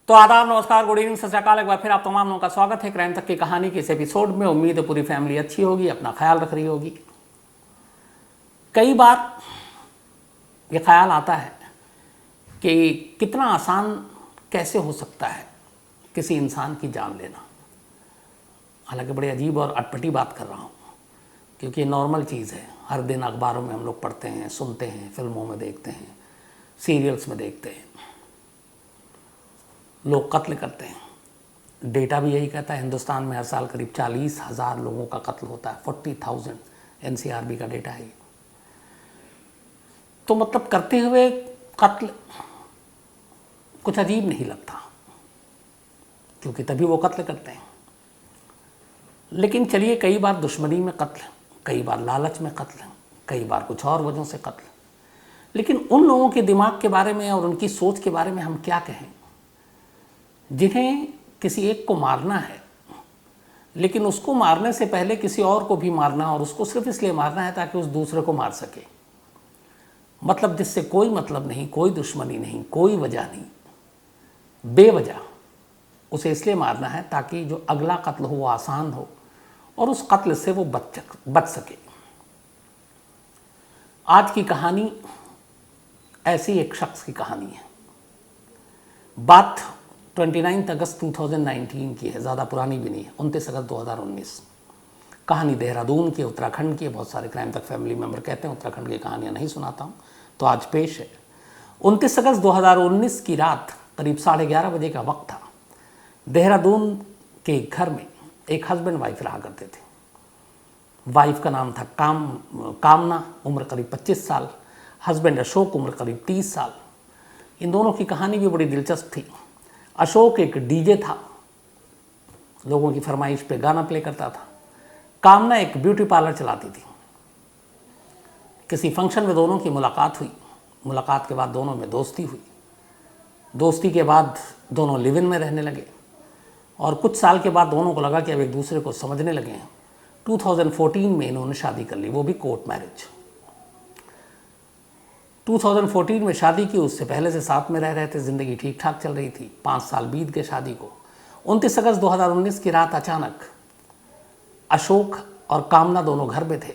तो आदाब, नमस्कार, गुड इवनिंग, सत श्री अकाल। एक बार फिर आप तमाम लोगों का स्वागत है क्राइम तक की कहानी के इस एपिसोड में। उम्मीद है पूरी फैमिली अच्छी होगी, अपना ख्याल रख रही होगी। कई बार ये ख्याल आता है कि कितना आसान कैसे हो सकता है किसी इंसान की जान लेना। हालांकि बड़ी अजीब और अटपटी बात कर रहा हूँ, क्योंकि ये नॉर्मल चीज़ है। हर दिन अखबारों में हम लोग पढ़ते हैं, सुनते हैं, फिल्मों में देखते हैं, सीरियल्स में देखते हैं, लोग कत्ल करते हैं। डेटा भी यही कहता है, हिंदुस्तान में हर साल करीब 40,000 लोगों का कत्ल होता है। 40,000 एनसीआरबी का डेटा है। तो मतलब करते हुए कत्ल कुछ अजीब नहीं लगता, क्योंकि तभी वो कत्ल करते हैं। लेकिन चलिए, कई बार दुश्मनी में कत्ल, कई बार लालच में कत्ल, कई बार कुछ और वजहों से कत्ल। लेकिन उन लोगों के दिमाग के बारे में और उनकी सोच के बारे में हम क्या कहें, जिन्हें किसी एक को मारना है, लेकिन उसको मारने से पहले किसी और को भी मारना, और उसको सिर्फ इसलिए मारना है ताकि उस दूसरे को मार सके। मतलब जिससे कोई मतलब नहीं, कोई दुश्मनी नहीं, कोई वजह नहीं, बेवजह उसे इसलिए मारना है ताकि जो अगला कत्ल हो वो आसान हो और उस कत्ल से वो बच सके। आज की कहानी ऐसी एक शख्स की कहानी है। बात 29 अगस्त 2019 की है, ज़्यादा पुरानी भी नहीं है, 29 अगस्त 2019। कहानी देहरादून की, उत्तराखंड की। बहुत सारे क्राइम तक फैमिली मेम्बर कहते हैं उत्तराखंड की कहानियाँ नहीं सुनाता हूँ, तो आज पेश है। 29 अगस्त 2019 की रात करीब 11:30 बजे का वक्त था। देहरादून के घर में एक हस्बैंड वाइफ रहा करते थे। वाइफ का नाम था कामना, उम्र करीब 25 साल। हस्बैंड अशोक, उम्र करीब 30 साल। इन दोनों की कहानी भी बड़ी दिलचस्प थी। अशोक एक डीजे था, लोगों की फरमाइश पे गाना प्ले करता था। कामना एक ब्यूटी पार्लर चलाती थी। किसी फंक्शन में दोनों की मुलाकात हुई। मुलाकात के बाद दोनों में दोस्ती हुई। दोस्ती के बाद दोनों लिव इन में रहने लगे, और कुछ साल के बाद दोनों को लगा कि अब एक दूसरे को समझने लगे हैं। 2014 में इन्होंने शादी कर ली, वो भी कोर्ट मैरिज। 2014 में शादी की। उससे पहले से साथ में रह रहे थे, ज़िंदगी ठीक ठाक चल रही थी। 5 साल बीत गए शादी को। 29 अगस्त 2019 की रात अचानक अशोक और कामना दोनों घर में थे,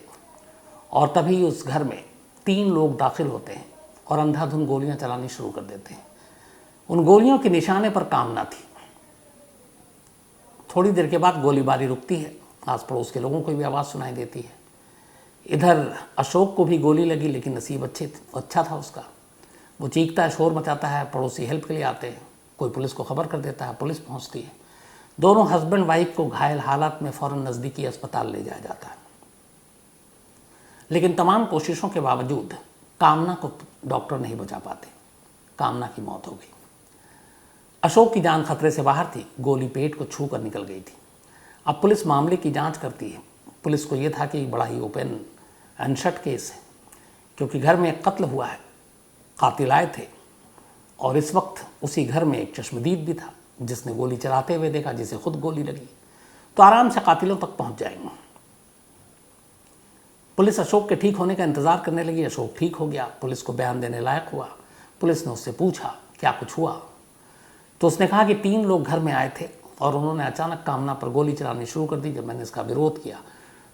और तभी उस घर में 3 लोग दाखिल होते हैं और अंधाधुंध गोलियां चलानी शुरू कर देते हैं। उन गोलियों के निशाने पर कामना थी। थोड़ी देर के बाद गोलीबारी रुकती है। आस पड़ोस के लोगों को भी आवाज़ सुनाई देती है। इधर अशोक को भी गोली लगी, लेकिन नसीब अच्छा था उसका। वो चीखता है, शोर मचाता है, पड़ोसी हेल्प के लिए आते हैं, कोई पुलिस को खबर कर देता है, पुलिस पहुंचती है। दोनों हस्बैंड वाइफ को घायल हालत में फ़ौरन नज़दीकी अस्पताल ले जाया जाता है। लेकिन तमाम कोशिशों के बावजूद कामना को डॉक्टर नहीं बचा पाते। कामना की मौत हो गई। अशोक की जान खतरे से बाहर थी। गोली पेट को छू कर निकल गई थी। अब पुलिस मामले की जांच करती है। पुलिस को यह था कि बड़ा ही ओपन एंड शट केस है, क्योंकि घर में एक कत्ल हुआ है, कातिल आए थे, और इस वक्त उसी घर में एक चश्मदीद भी था जिसने गोली चलाते हुए देखा, जिसे खुद गोली लगी। तो आराम से कातिलों तक पहुंच जाएंगे। पुलिस अशोक के ठीक होने का इंतजार करने लगी। अशोक ठीक हो गया, पुलिस को बयान देने लायक हुआ। पुलिस ने उससे पूछा क्या कुछ हुआ, तो उसने कहा कि 3 लोग घर में आए थे और उन्होंने अचानक कामना पर गोली चलानी शुरू कर दी। जब मैंने इसका विरोध किया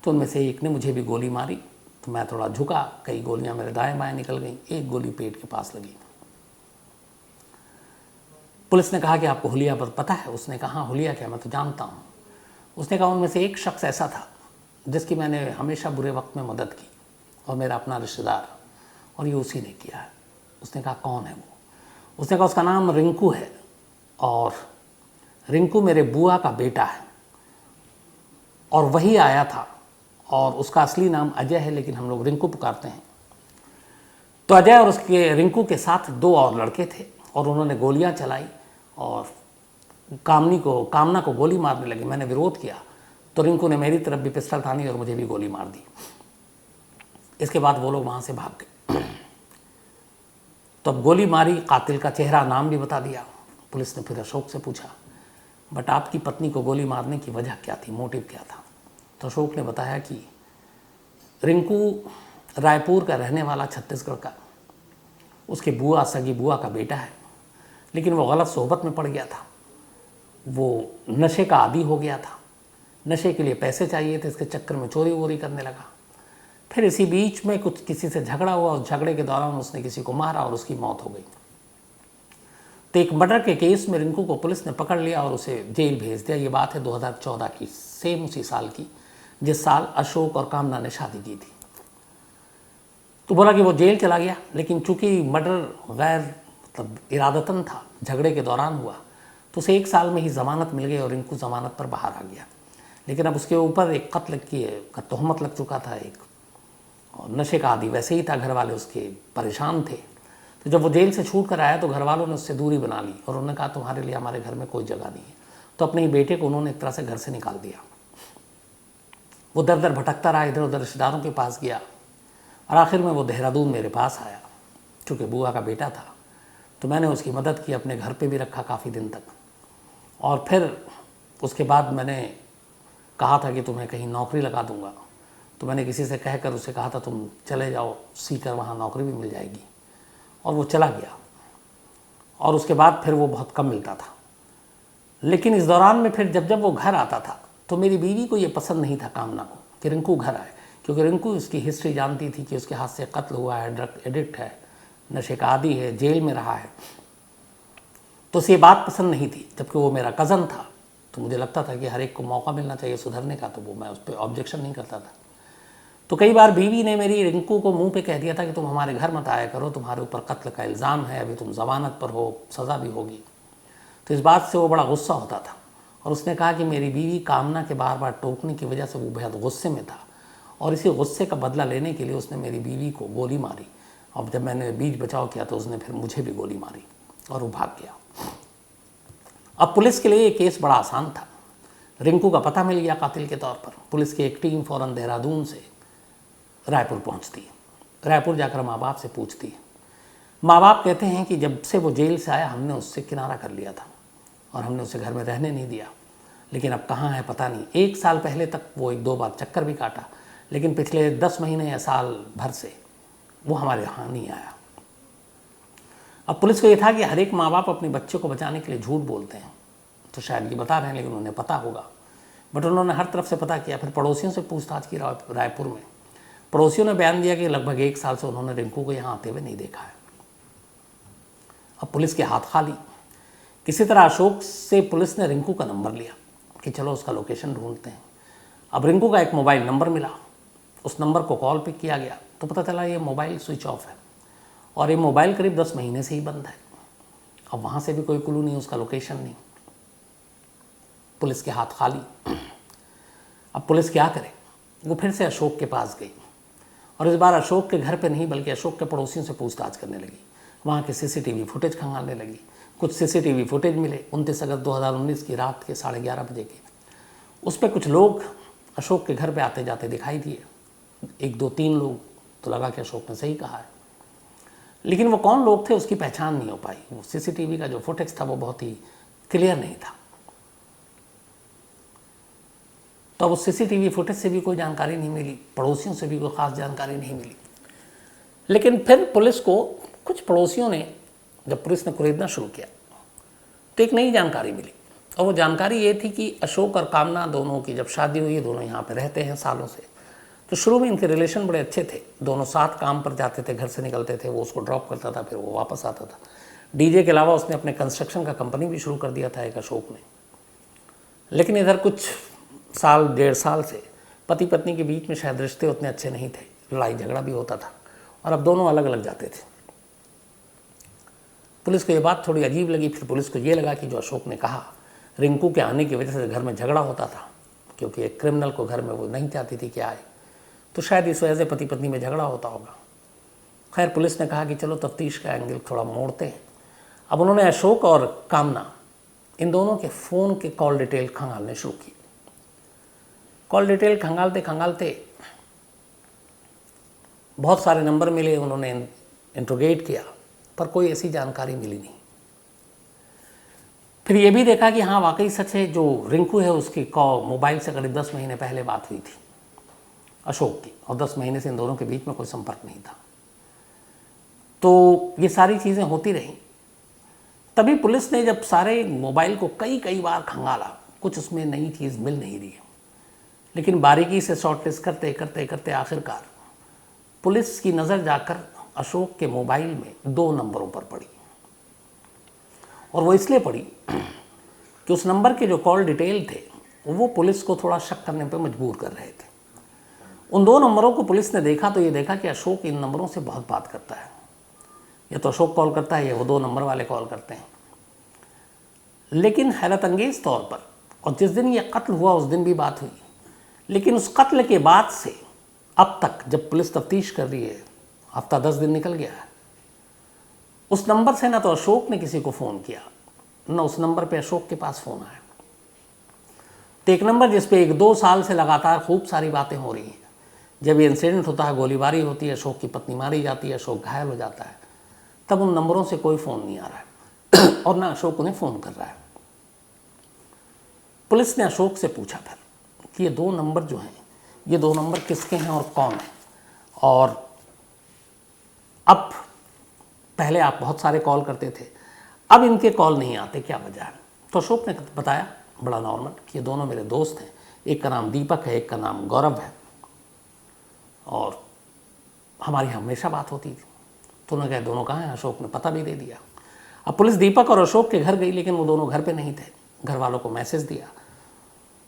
तो उनमें से एक ने मुझे भी गोली मारी, तो मैं थोड़ा झुका, कई गोलियां मेरे दाएं बाएं निकल गईं, एक गोली पेट के पास लगी। पुलिस ने कहा कि आपको हुलिया पर पता है? उसने कहा हाँ, हुलिया क्या, मैं तो जानता हूँ। उसने कहा उनमें से एक शख्स ऐसा था जिसकी मैंने हमेशा बुरे वक्त में मदद की, और मेरा अपना रिश्तेदार, और ये उसी ने किया है। उसने कहा कौन है वो? उसने कहा उसका नाम रिंकू है, और रिंकू मेरे बुआ का बेटा है, और वही आया था, और उसका असली नाम अजय है, लेकिन हम लोग रिंकू पुकारते हैं। तो अजय और उसके रिंकू के साथ 2 और लड़के थे, और उन्होंने गोलियां चलाई और कामना को गोली मारने लगे। मैंने विरोध किया तो रिंकू ने मेरी तरफ भी पिस्टल तानी और मुझे भी गोली मार दी। इसके बाद वो लोग वहाँ से भाग गए। तो अब गोली मारी, कातिल का चेहरा, नाम भी बता दिया। पुलिस ने फिर अशोक से पूछा, बट आपकी पत्नी को गोली मारने की वजह क्या थी, मोटिव क्या था? तो अशोक ने बताया कि रिंकू रायपुर का रहने वाला, छत्तीसगढ़ का, उसके सगी बुआ का बेटा है, लेकिन वो गलत सोहबत में पड़ गया था। वो नशे का आदी हो गया था, नशे के लिए पैसे चाहिए थे, इसके चक्कर में चोरी वोरी करने लगा। फिर इसी बीच में कुछ किसी से झगड़ा हुआ और झगड़े के दौरान उसने किसी को मारा और उसकी मौत हो गई। तो एक मर्डर के केस में रिंकू को पुलिस ने पकड़ लिया और उसे जेल भेज दिया। ये बात है 2014 की, सेम उसी साल की जिस साल अशोक और कामना ने शादी की थी। तो बोला कि वो जेल चला गया, लेकिन चूंकि मर्डर गैर मतलब इरादतन था, झगड़े के दौरान हुआ, तो उसे 1 साल में ही ज़मानत मिल गई और रिंकू ज़मानत पर बाहर आ गया। लेकिन अब उसके ऊपर एक कत्ल की का तोहमत लग चुका था एक, और नशे का आदी वैसे ही था, घर वाले उसके परेशान थे। तो जब वो जेल से छूट कर आया तो घर वालों ने उससे दूरी बना ली और उन्होंने कहा तुम्हारे लिए हमारे घर में कोई जगह नहीं है। तो अपने ही बेटे को उन्होंने एक तरह से घर से निकाल दिया। वो दर दर भटकता रहा, इधर उधर रिश्तेदारों के पास गया और आखिर में वो देहरादून मेरे पास आया। चूँकि बुआ का बेटा था तो मैंने उसकी मदद की, अपने घर पे भी रखा काफ़ी दिन तक। और फिर उसके बाद मैंने कहा था कि तुम्हें कहीं नौकरी लगा दूंगा, तो मैंने किसी से कहकर उसे कहा था तुम चले जाओ सीकर, वहाँ नौकरी भी मिल जाएगी। और वो चला गया और उसके बाद फिर वो बहुत कम मिलता था। लेकिन इस दौरान में फिर जब जब वो घर आता था तो मेरी बीवी को ये पसंद नहीं था, कामना को, कि रिंकू घर आए, क्योंकि रिंकू उसकी हिस्ट्री जानती थी कि उसके हाथ से कत्ल हुआ है, ड्रग एडिक्ट है, नशे का आदी है, जेल में रहा है। तो उसे ये बात पसंद नहीं थी। जबकि वो मेरा कज़न था तो मुझे लगता था कि हर एक को मौका मिलना चाहिए सुधरने का, तो वो मैं उस पर ऑब्जेक्शन नहीं करता था। तो कई बार बीवी ने मेरी रिंकू को मुंह पे कह दिया था कि तुम हमारे घर मत आया करो, तुम्हारे ऊपर कत्ल का इल्ज़ाम है, अभी तुम ज़मानत पर हो, सज़ा भी होगी। तो इस बात से वो बड़ा गुस्सा होता था और उसने कहा कि मेरी बीवी कामना के बार बार टोकने की वजह से वो बेहद गुस्से में था और इसी गुस्से का बदला लेने के लिए उसने मेरी बीवी को गोली मारी। और जब मैंने बीच बचाव किया तो उसने फिर मुझे भी गोली मारी और वो भाग गया। अब पुलिस के लिए ये केस बड़ा आसान था। रिंकू का पता मिल गया कातिल के तौर पर। पुलिस की एक टीम फ़ौरन देहरादून से रायपुर पहुंचती है। रायपुर जाकर माँ बाप से पूछती है। माँ बाप कहते हैं कि जब से वो जेल से आया हमने उससे किनारा कर लिया था और हमने उसे घर में रहने नहीं दिया, लेकिन अब कहाँ है पता नहीं। 1 साल पहले तक वो 1-2 बार चक्कर भी काटा, लेकिन पिछले 10 महीने या साल भर से वो हमारे यहाँ नहीं आया। अब पुलिस को ये था कि हर एक माँ बाप अपने बच्चे को बचाने के लिए झूठ बोलते हैं, तो शायद ये बता रहे हैं लेकिन उन्हें पता होगा। बट उन्होंने हर तरफ से पता किया। फिर पड़ोसियों से पूछताछ की रायपुर में। पड़ोसियों ने बयान दिया कि लगभग 1 साल से उन्होंने रिंकू को यहाँ आते हुए नहीं देखा है। अब पुलिस के हाथ खाली। किसी तरह अशोक से पुलिस ने रिंकू का नंबर लिया कि चलो उसका लोकेशन ढूंढते हैं। अब रिंकू का एक मोबाइल नंबर मिला, उस नंबर को कॉल पिक किया गया तो पता चला ये मोबाइल स्विच ऑफ है और ये मोबाइल करीब 10 महीने से ही बंद है। अब वहाँ से भी कोई क्लू नहीं, उसका लोकेशन नहीं। पुलिस के हाथ खाली। अब पुलिस क्या करे? वो फिर से अशोक के पास गई और इस बार अशोक के घर पे नहीं बल्कि अशोक के पड़ोसियों से पूछताछ करने लगी। वहाँ के सीसीटीवी फुटेज खंगालने लगी। कुछ सीसीटीवी फुटेज मिले 29 अगस्त 2019 की रात के 11:30 बजे के। उस पर कुछ लोग अशोक के घर पे आते जाते दिखाई दिए, 1, 2, 3 लोग। तो लगा कि अशोक ने सही कहा है, लेकिन वो कौन लोग थे उसकी पहचान नहीं हो पाई। वो सीसीटीवी का जो फुटेज था वो बहुत ही क्लियर नहीं था। तो अब उस सीसीटीवी फुटेज से भी कोई जानकारी नहीं मिली, पड़ोसियों से भी कोई ख़ास जानकारी नहीं मिली। लेकिन फिर पुलिस को कुछ पड़ोसियों ने, जब पुलिस ने कुरेदना शुरू किया तो एक नई जानकारी मिली और वो जानकारी ये थी कि अशोक और कामना दोनों की जब शादी हुई, दोनों यहाँ पे रहते हैं सालों से, तो शुरू में इनके रिलेशन बड़े अच्छे थे। दोनों साथ काम पर जाते थे, घर से निकलते थे, वो उसको ड्रॉप करता था, फिर वो वापस आता था। डीजे के अलावा उसने अपने कंस्ट्रक्शन का कंपनी भी शुरू कर दिया था एक अशोक ने। लेकिन इधर कुछ साल 1.5 साल से पति पत्नी के बीच में शायद रिश्ते उतने अच्छे नहीं थे, लड़ाई झगड़ा भी होता था और अब दोनों अलग अलग जाते थे। पुलिस को ये बात थोड़ी अजीब लगी। फिर पुलिस को ये लगा कि जो अशोक ने कहा रिंकू के आने की वजह से घर में झगड़ा होता था, क्योंकि एक क्रिमिनल को घर में वो नहीं चाहती थी कि आए, तो शायद इस वजह से पति पत्नी में झगड़ा होता होगा। खैर पुलिस ने कहा कि चलो तफ्तीश का एंगल थोड़ा मोड़ते हैं। अब उन्होंने अशोक और कामना इन दोनों के फ़ोन के कॉल डिटेल खंगालने शुरू की। कॉल डिटेल खंगालते खंगालते बहुत सारे नंबर मिले, उन्होंने इंट्रोगेट किया पर कोई ऐसी जानकारी मिली नहीं। फिर ये भी देखा कि हाँ वाकई सच है, जो रिंकू है उसकी मोबाइल से करीब 10 महीने पहले बात हुई थी अशोक की, और 10 महीने से इन दोनों के बीच में कोई संपर्क नहीं था। तो ये सारी चीज़ें होती रहीं। तभी पुलिस ने जब सारे मोबाइल को कई कई बार खंगाला, कुछ उसमें नई चीज़ मिल नहीं रही है, लेकिन बारीकी से शॉर्टलिस्ट करते करते करते आखिरकार पुलिस की नज़र जाकर अशोक के मोबाइल में 2 नंबरों पर पड़ी। और वो इसलिए पड़ी कि उस नंबर के जो कॉल डिटेल थे वो पुलिस को थोड़ा शक करने पर मजबूर कर रहे थे। उन 2 नंबरों को पुलिस ने देखा तो ये देखा कि अशोक इन नंबरों से बहुत बात करता है, या तो अशोक कॉल करता है या वो 2 नंबर वाले कॉल करते हैं। लेकिन हैरत अंगेज तौर पर, और जिस दिन ये कत्ल हुआ उस दिन भी बात हुई, लेकिन उस कत्ल के बाद से अब तक जब पुलिस तफ्तीश कर रही है, हफ्ता 10 दिन निकल गया है, उस नंबर से ना तो अशोक ने किसी को फ़ोन किया, ना उस नंबर पे अशोक के पास फ़ोन आया। तो एक नंबर जिस पे 1-2 साल से लगातार खूब सारी बातें हो रही हैं, जब ये इंसिडेंट होता है, गोलीबारी होती है, अशोक की पत्नी मारी जाती है, अशोक घायल हो जाता है, तब उन नंबरों से कोई फ़ोन नहीं आ रहा है और ना अशोक उन्हें फ़ोन कर रहा है। पुलिस ने अशोक से पूछा फिर कि ये 2 नंबर जो हैं, ये 2 नंबर किसके हैं और कौन है, और अब पहले आप बहुत सारे कॉल करते थे, अब इनके कॉल नहीं आते, क्या वजह है? तो अशोक ने बताया बड़ा नॉर्मल कि ये दोनों मेरे दोस्त हैं, एक का नाम दीपक है, एक का नाम गौरव है, और हमारी हमेशा बात होती थी। तो उन्होंने कहा दोनों कहाँ हैं? अशोक ने पता भी दे दिया। अब पुलिस दीपक और अशोक के घर गई, लेकिन वो दोनों घर पे नहीं थे। घर वालों को मैसेज दिया,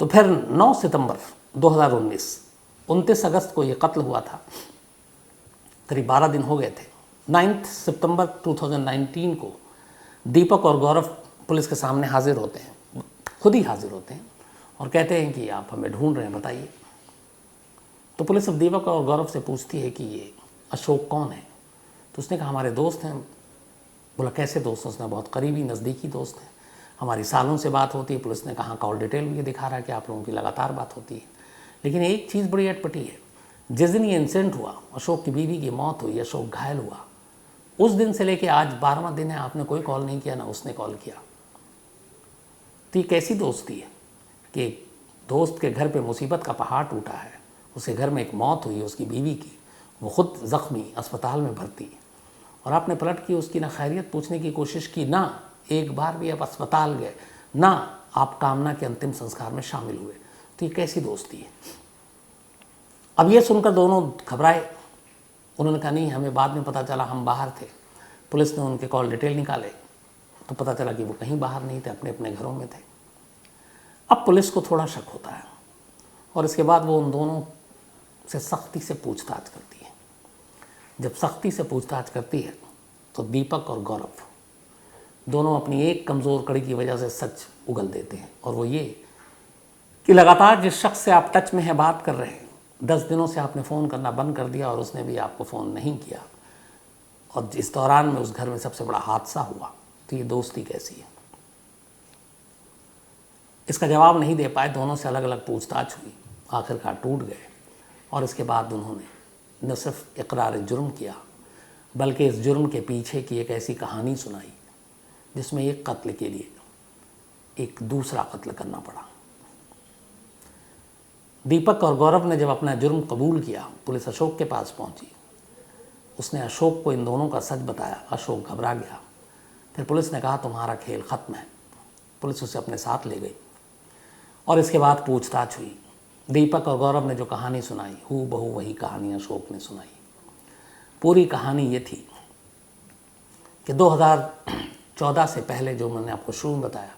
तो फिर 9 सितंबर 2019, 29 अगस्त को ये कत्ल हुआ था, करीब 12 दिन हो गए थे। 9 सितंबर 2019 को दीपक और गौरव पुलिस के सामने हाजिर होते हैं, खुद ही हाजिर होते हैं और कहते हैं कि आप हमें ढूंढ रहे हैं, बताइए। तो पुलिस अब दीपक और गौरव से पूछती है कि ये अशोक कौन है? तो उसने कहा हमारे दोस्त हैं। बोला कैसे दोस्त? उसने बहुत करीबी नज़दीकी दोस्त हैं, हमारी सालों से बात होती है। पुलिस ने कहा कॉल डिटेल भी दिखा रहा है कि आप लोगों की लगातार बात होती है। लेकिन एक चीज़ बड़ी अटपटी है, जिस दिन ये इंसिडेंट हुआ, अशोक की बीवी की मौत हुई, अशोक घायल हुआ, उस दिन से लेके आज 12वां दिन है, आपने कोई कॉल नहीं किया, ना उसने कॉल किया। तो ये कैसी दोस्ती है कि दोस्त के घर पे मुसीबत का पहाड़ टूटा है, उसके घर में एक मौत हुई है उसकी बीवी की, वो खुद ज़ख्मी अस्पताल में भर्ती, और आपने पलट की उसकी ना खैरियत पूछने की कोशिश की, ना एक बार भी आप अस्पताल गए, ना आप कामना के अंतिम संस्कार में शामिल हुए। तो ये कैसी दोस्ती है? अब ये सुनकर दोनों घबराए। उन्होंने कहा नहीं, हमें बाद में पता चला, हम बाहर थे। पुलिस ने उनके कॉल डिटेल निकाले तो पता चला कि वो कहीं बाहर नहीं थे, अपने अपने घरों में थे। अब पुलिस को थोड़ा शक होता है और इसके बाद वो उन दोनों से सख्ती से पूछताछ करती है। जब सख्ती से पूछताछ करती है तो दीपक और गौरव दोनों अपनी एक कमज़ोर कड़ी की वजह से सच उगल देते हैं, और वो ये कि लगातार जिस शख्स से आप टच में हैं, बात कर रहे हैं, 10 दिनों से आपने फ़ोन करना बंद कर दिया और उसने भी आपको फ़ोन नहीं किया, और इस दौरान में उस घर में सबसे बड़ा हादसा हुआ। तो ये दोस्ती कैसी है? इसका जवाब नहीं दे पाए। दोनों से अलग अलग पूछताछ हुई, आखिरकार टूट गए, और इसके बाद उन्होंने न सिर्फ इकरार जुर्म किया, बल्कि इस जुर्म के पीछे की एक ऐसी कहानी सुनाई जिसमें एक कत्ल के लिए एक दूसरा कत्ल करना पड़ा। दीपक और गौरव ने जब अपना जुर्म कबूल किया, पुलिस अशोक के पास पहुंची। उसने अशोक को इन दोनों का सच बताया। अशोक घबरा गया। फिर पुलिस ने कहा तुम्हारा खेल ख़त्म है। पुलिस उसे अपने साथ ले गई और इसके बाद पूछताछ हुई। दीपक और गौरव ने जो कहानी सुनाई, हूबहू वही कहानी अशोक ने सुनाई। पूरी कहानी ये थी कि 2014 से पहले, जो मैंने आपको शुरू में बताया,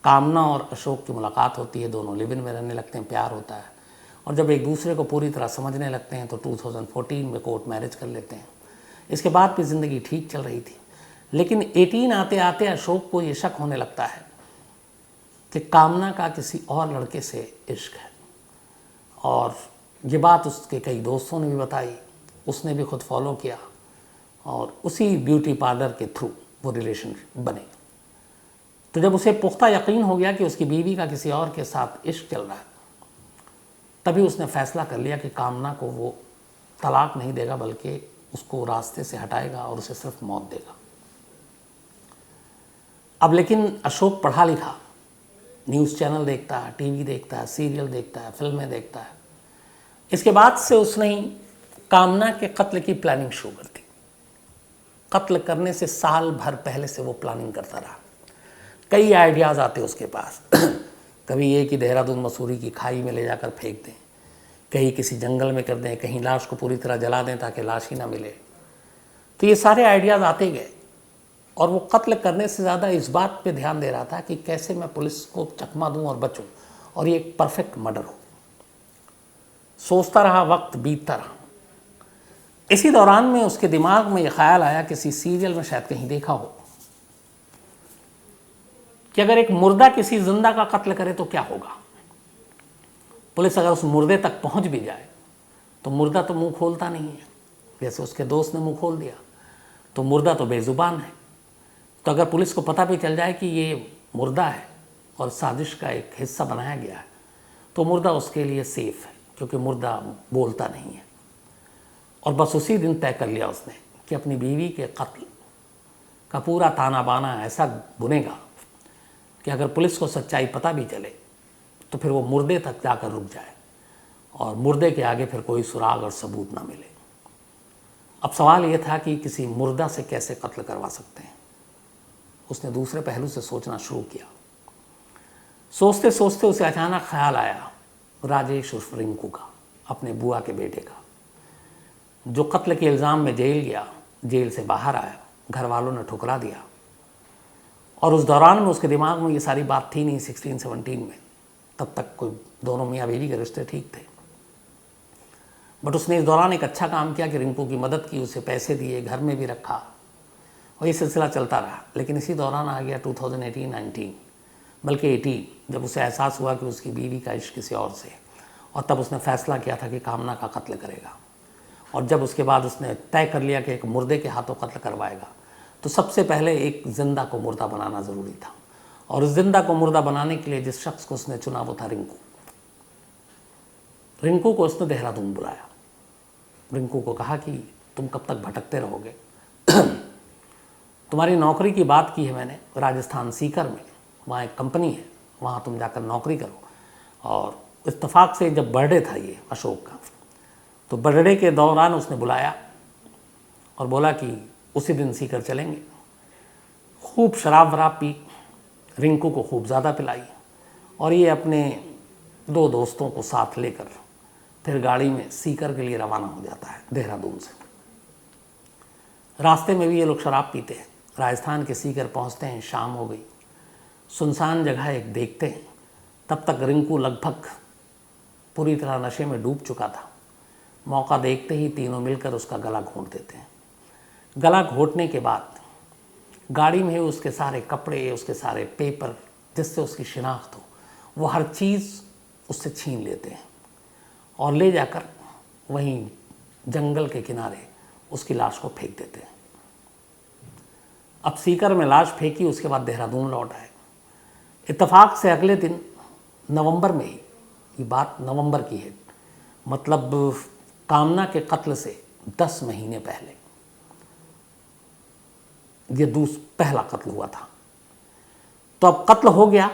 कामना और अशोक की मुलाकात होती है, दोनों लिव इन में रहने लगते हैं, प्यार होता है, और जब एक दूसरे को पूरी तरह समझने लगते हैं तो 2014 में कोर्ट मैरिज कर लेते हैं। इसके बाद भी ज़िंदगी ठीक चल रही थी, लेकिन 18 आते आते अशोक को ये शक होने लगता है कि कामना का किसी और लड़के से इश्क है, और ये बात उसके कई दोस्तों ने भी बताई, उसने भी खुद फॉलो किया, और उसी ब्यूटी पार्लर के थ्रू वो रिलेशन बने। तो जब उसे पुख्ता यकीन हो गया कि उसकी बीवी का किसी और के साथ इश्क चल रहा है, तभी उसने फैसला कर लिया कि कामना को वो तलाक नहीं देगा, बल्कि उसको रास्ते से हटाएगा और उसे सिर्फ मौत देगा। अब लेकिन अशोक पढ़ा लिखा, न्यूज़ चैनल देखता है, टीवी देखता है, सीरियल देखता है, फिल्में देखता है। इसके बाद से उसने कामना के कत्ल की प्लानिंग शुरू कर दी। कत्ल करने से साल भर पहले से वो प्लानिंग करता रहा। कई आइडियाज़ आते उसके पास। कभी ये कि देहरादून मसूरी की खाई में ले जाकर फेंक दें, कहीं किसी जंगल में कर दें, कहीं लाश को पूरी तरह जला दें ताकि लाश ही ना मिले। तो ये सारे आइडियाज़ आते गए और वो कत्ल करने से ज़्यादा इस बात पे ध्यान दे रहा था कि कैसे मैं पुलिस को चकमा दूं और बचूं और ये एक परफेक्ट मर्डर हो। सोचता रहा, वक्त बीतता रहा। इसी दौरान में उसके दिमाग में ये ख्याल आया, किसी सीरियल में शायद कहीं देखा हो, कि अगर एक मुर्दा किसी जिंदा का कत्ल करे तो क्या होगा। पुलिस अगर उस मुर्दे तक पहुंच भी जाए तो मुर्दा तो मुंह खोलता नहीं है, जैसे उसके दोस्त ने मुंह खोल दिया, तो मुर्दा तो बेजुबान है। तो अगर पुलिस को पता भी चल जाए कि ये मुर्दा है और साजिश का एक हिस्सा बनाया गया है, तो मुर्दा उसके लिए सेफ है, क्योंकि मुर्दा बोलता नहीं है। और बस उसी दिन तय कर लिया उसने कि अपनी बीवी के कत्ल का पूरा ताना बाना ऐसा बुनेगा कि अगर पुलिस को सच्चाई पता भी चले तो फिर वो मुर्दे तक जाकर रुक जाए और मुर्दे के आगे फिर कोई सुराग और सबूत ना मिले। अब सवाल ये था कि किसी मुर्दा से कैसे कत्ल करवा सकते हैं। उसने दूसरे पहलू से सोचना शुरू किया। सोचते सोचते उसे अचानक ख्याल आया राजेश उर्फ रिंकू का, अपने बुआ के बेटे का, जो कत्ल के इल्ज़ाम में जेल गया, जेल से बाहर आया, घर वालों ने ठुकरा दिया। और उस दौरान में उसके दिमाग में ये सारी बात थी नहीं, 16-17 में, तब तक कोई दोनों मियाँ बीवी के रिश्ते ठीक थे। बट उसने इस दौरान एक अच्छा काम किया कि रिंकू की मदद की, उसे पैसे दिए, घर में भी रखा और ये सिलसिला चलता रहा। लेकिन इसी दौरान आ गया 2018-19, बल्कि 18, जब उसे एहसास हुआ कि उसकी बीवी का इश्क किसी और से, और तब उसने फैसला किया था कि कामना का कत्ल करेगा। और जब उसके बाद उसने तय कर लिया कि एक मुर्दे के हाथों कत्ल करवाएगा, तो सबसे पहले एक जिंदा को मुर्दा बनाना ज़रूरी था। और उस जिंदा को मुर्दा बनाने के लिए जिस शख्स को उसने चुना वो था रिंकू। रिंकू को उसने देहरादून बुलाया। रिंकू को कहा कि तुम कब तक भटकते रहोगे, तुम्हारी नौकरी की बात की है मैंने राजस्थान सीकर में, वहाँ एक कंपनी है, वहाँ तुम जाकर नौकरी करो। और इत्तेफाक से जब बर्थडे था ये अशोक का, तो बर्थडे के दौरान उसने बुलाया और बोला कि उसी दिन सीकर चलेंगे। खूब शराब वराब पी, रिंकू को खूब ज़्यादा पिलाई और ये अपने 2 दोस्तों को साथ लेकर फिर गाड़ी में सीकर के लिए रवाना हो जाता है देहरादून से। रास्ते में भी ये लोग शराब पीते हैं। राजस्थान के सीकर पहुंचते हैं, शाम हो गई, सुनसान जगह एक देखते हैं। तब तक रिंकू लगभग पूरी तरह नशे में डूब चुका था। मौका देखते ही तीनों मिलकर उसका गला घोंट देते हैं। गला घोंटने के बाद गाड़ी में उसके सारे कपड़े, उसके सारे पेपर, जिससे उसकी शिनाख्त हो, वो हर चीज़ उससे छीन लेते हैं और ले जाकर वहीं जंगल के किनारे उसकी लाश को फेंक देते हैं। अब सीकर में लाश फेंकी, उसके बाद देहरादून लौट आए। इत्तेफाक से अगले दिन नवंबर में ही, ये बात नवंबर की है, मतलब कामना के कत्ल से 10 महीने पहले ये पहला कत्ल हुआ था। तो अब कत्ल हो गया।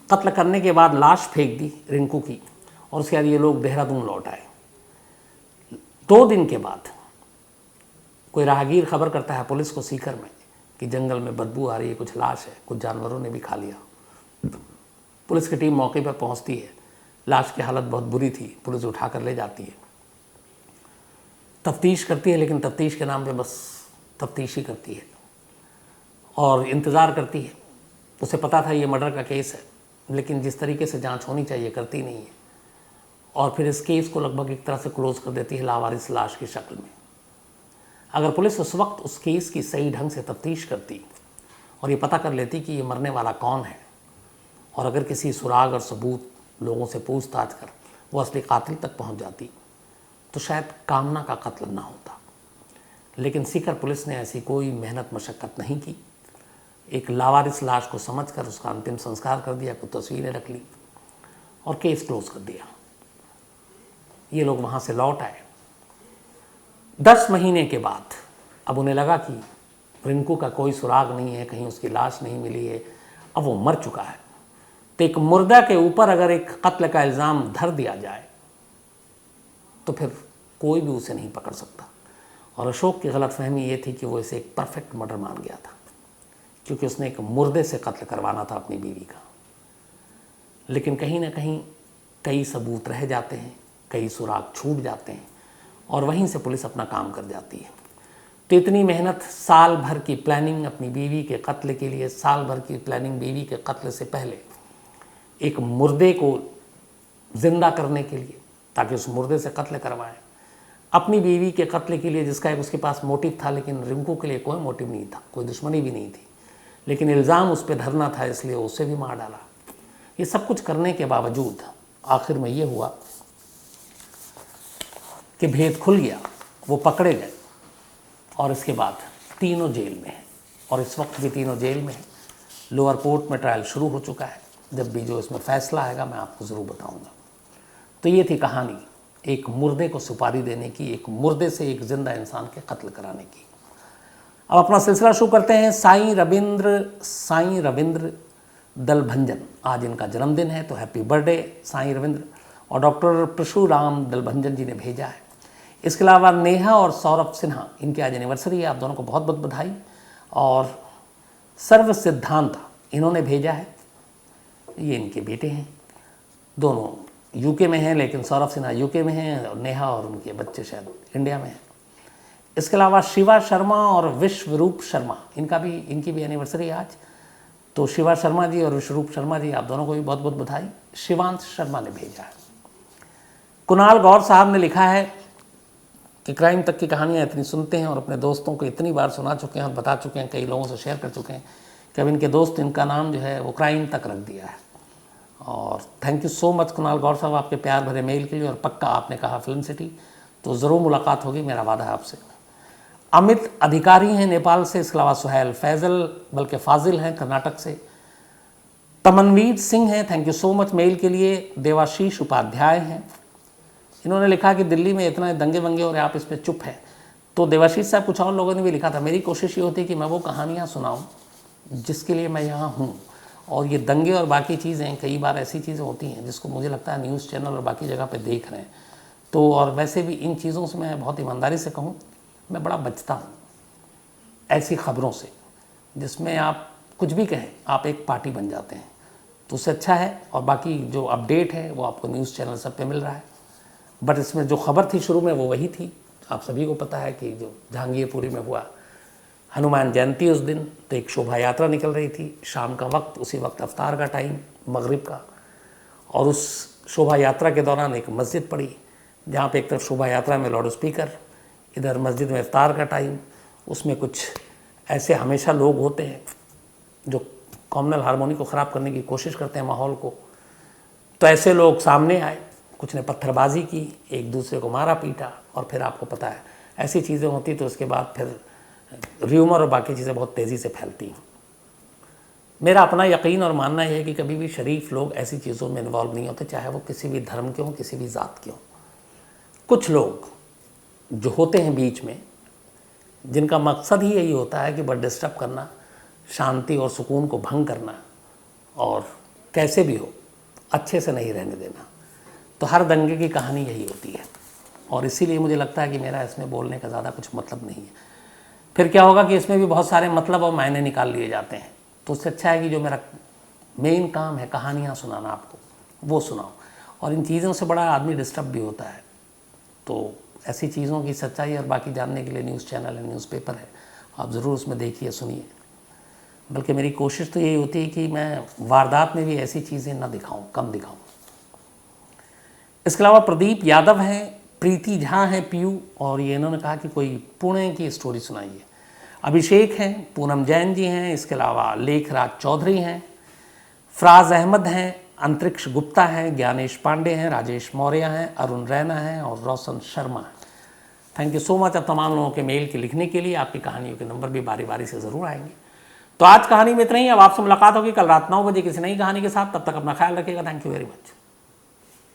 कत्ल करने के बाद लाश फेंक दी रिंकू की और उसके बाद ये लोग देहरादून लौट आए। 2 दिन के बाद कोई राहगीर खबर करता है पुलिस को सीकर में कि जंगल में बदबू आ रही है, कुछ लाश है, कुछ जानवरों ने भी खा लिया। पुलिस की टीम मौके पर पहुंचती है। लाश की हालत बहुत बुरी थी। पुलिस उठाकर ले जाती है, तफ्तीश करती है, लेकिन तफ्तीश के नाम पे बस तफ्तीश ही करती है और इंतज़ार करती है। उसे पता था ये मर्डर का केस है, लेकिन जिस तरीके से जांच होनी चाहिए करती नहीं है और फिर इस केस को लगभग एक तरह से क्लोज कर देती है लावारिस लाश की शक्ल में। अगर पुलिस उस वक्त उस केस की सही ढंग से तफ्तीश करती और ये पता कर लेती कि ये मरने वाला कौन है, और अगर किसी सुराग और सबूत लोगों से पूछताछ कर वो असली कातिल तक पहुंच जाती, तो शायद कामना का कत्ल ना होता। लेकिन सीकर पुलिस ने ऐसी कोई मेहनत मशक्क़त नहीं की। एक लावारिस लाश को समझकर उसका अंतिम संस्कार कर दिया, कुछ तस्वीरें रख ली और केस क्लोज कर दिया। ये लोग वहाँ से लौट आए। 10 महीने के बाद अब उन्हें लगा कि रिंकू का कोई सुराग नहीं है, कहीं उसकी लाश नहीं मिली है, अब वो मर चुका है। तो एक मुर्दा के ऊपर अगर एक कत्ल का इल्ज़ाम धर दिया जाए तो फिर कोई भी उसे नहीं पकड़ सकता। और अशोक की गलतफहमी ये थी कि वो इसे एक परफेक्ट मर्डर मान गया था क्योंकि उसने एक मुर्दे से कत्ल करवाना था अपनी बीवी का। लेकिन कहीं ना कहीं कई सबूत रह जाते हैं, कई सुराग छूट जाते हैं और वहीं से पुलिस अपना काम कर जाती है। तो इतनी मेहनत, साल भर की प्लानिंग अपनी बीवी के कत्ल के लिए, साल भर की प्लानिंग बीवी के कत्ल से पहले एक मुर्दे को जिंदा करने के लिए, ताकि उस मुर्दे से कत्ल करवाएं। अपनी बीवी के कत्ल के लिए जिसका एक उसके पास मोटिव था, लेकिन रिंकू के लिए कोई मोटिव नहीं था, कोई दुश्मनी भी नहीं थी, लेकिन इल्ज़ाम उस पर धरना था, इसलिए उसे भी मार डाला। ये सब कुछ करने के बावजूद आखिर में ये हुआ कि भेद खुल गया, वो पकड़े गए और इसके बाद तीनों जेल में हैं और इस वक्त भी तीनों जेल में हैं। लोअर कोर्ट में ट्रायल शुरू हो चुका है, जब भी जो इसमें फैसला आएगा मैं आपको ज़रूर बताऊंगा। तो ये थी कहानी एक मुर्दे को सुपारी देने की, एक मुर्दे से एक जिंदा इंसान के कत्ल कराने की। अब अपना सिलसिला शुरू करते हैं। साईं रविंद्र दलभंजन, आज इनका जन्मदिन है, तो हैप्पी बर्थडे साईं रविंद्र। और डॉक्टर परशुराम दलभंजन जी ने भेजा है। इसके अलावा नेहा और सौरभ सिन्हा, इनकी आज एनिवर्सरी है, आप दोनों को बहुत बहुत बधाई। और सर्व सिद्धांत इन्होंने भेजा है, ये इनके बेटे हैं, दोनों यूके में हैं, लेकिन सौरभ सिन्हा यूके में हैं और नेहा और उनके बच्चे शायद इंडिया में हैं। इसके अलावा शिवा शर्मा और विश्वरूप शर्मा, इनकी भी एनिवर्सरी है आज, तो शिवा शर्मा जी और विश्वरूप शर्मा जी, आप दोनों को भी बहुत बहुत बधाई। शिवांश शर्मा ने भेजा है। कुणाल गौर साहब ने लिखा है कि क्राइम तक की कहानियाँ इतनी सुनते हैं और अपने दोस्तों को इतनी बार सुना चुके हैं और बता चुके हैं, कई लोगों से शेयर कर चुके हैं कि अब इनके दोस्त इनका नाम जो है वो क्राइम तक रख दिया है। और thank you so much Kunal Gaur साहब आपके प्यार भरे मेल के लिए। और पक्का आपने कहा फिल्म सिटी, तो ज़रूर मुलाकात होगी, मेरा वादा है आपसे। अमित अधिकारी हैं नेपाल से, इसके अलावा सुहैल फैजल बल्कि फाजिल हैं कर्नाटक से। तमनवीर सिंह हैं, thank you so much mail के लिए। देवाशीष उपाध्याय हैं, इन्होंने लिखा कि दिल्ली में इतना दंगे वंगे और आप इसमें चुप है। तो देवाशीष साहब, कुछ और लोगों ने भी लिखा था, मेरी कोशिश ये होती है कि मैं वो कहानियाँ सुनाऊँ जिसके लिए मैं यहाँ हूँ। और ये दंगे और बाकी चीज़ें, कई बार ऐसी चीज़ें होती हैं जिसको मुझे लगता है न्यूज़ चैनल और बाकी जगह पे देख रहे हैं, तो और वैसे भी इन चीज़ों से मैं बहुत ईमानदारी से कहूँ, मैं बड़ा बचता हूँ ऐसी खबरों से जिसमें आप कुछ भी कहें, आप एक पार्टी बन जाते हैं, तो उससे अच्छा है। और बाकी जो अपडेट है वो आपको न्यूज़ चैनल सब पे मिल रहा है। बट इसमें जो खबर थी शुरू में वो वही थी, आप सभी को पता है कि जो जहांगीरपुरी में हुआ हनुमान जयंती, उस दिन तो एक शोभा यात्रा निकल रही थी, शाम का वक्त, उसी वक्त अफ्तार का टाइम, मगरिब का। और उस शोभा यात्रा के दौरान एक मस्जिद पड़ी, जहाँ पे एक तरफ शोभा यात्रा में लाउड स्पीकर, इधर मस्जिद में इफ्तार का टाइम। उसमें कुछ ऐसे हमेशा लोग होते हैं जो कॉम्युनल हार्मोनी को ख़राब करने की कोशिश करते हैं, माहौल को। तो ऐसे लोग सामने आए, कुछ ने पत्थरबाजी की, एक दूसरे को मारा पीटा, और फिर आपको पता है ऐसी चीज़ें होती तो उसके बाद फिर र्यूमर और बाकी चीज़ें बहुत तेज़ी से फैलती हैं। मेरा अपना यकीन और मानना यह है कि कभी भी शरीफ लोग ऐसी चीज़ों में इन्वॉल्व नहीं होते, चाहे वो किसी भी धर्म के हों, किसी भी ज़ात के हों। कुछ लोग जो होते हैं बीच में, जिनका मकसद ही यही होता है कि बस डिस्टर्ब करना, शांति और सुकून को भंग करना, और कैसे भी हो अच्छे से नहीं रहने देना। तो हर दंगे की कहानी यही होती है, और इसीलिए मुझे लगता है कि मेरा इसमें बोलने का ज़्यादा कुछ मतलब नहीं है। फिर क्या होगा कि इसमें भी बहुत सारे मतलब और मायने निकाल लिए जाते हैं। तो उससे अच्छा है कि जो मेरा मेन काम है कहानियाँ सुनाना आपको, वो सुनाओ। और इन चीज़ों से बड़ा आदमी डिस्टर्ब भी होता है। तो ऐसी चीज़ों की सच्चाई और बाकी जानने के लिए न्यूज़ चैनल है, न्यूज़पेपर है, आप ज़रूर उसमें देखिए, सुनिए। बल्कि मेरी कोशिश तो यही होती है कि मैं वारदात में भी ऐसी चीज़ें ना दिखाऊं, कम दिखाऊं। इसके अलावा प्रदीप यादव हैं, प्रीति झा हैं पीयू, और ये इन्होंने कहा कि कोई पुणे की स्टोरी सुनाइए। अभिषेक हैं, पूनम जैन जी हैं, इसके अलावा लेखराज चौधरी हैं, फराज अहमद हैं, अंतरिक्ष गुप्ता हैं, ज्ञानेश पांडे हैं, राजेश मौर्य हैं, अरुण रैना हैं और रोशन शर्मा हैं। थैंक यू सो मच आप तमाम लोगों के मेल के लिखने के लिए। आपकी कहानियों के नंबर भी बारी बारी से ज़रूर आएंगे। तो आज कहानी में इतना ही। अब आपसे मुलाकात होगी कल रात 9 बजे किसी नई कहानी के साथ। तब तक अपना ख्याल रखिएगा। Thank you very much.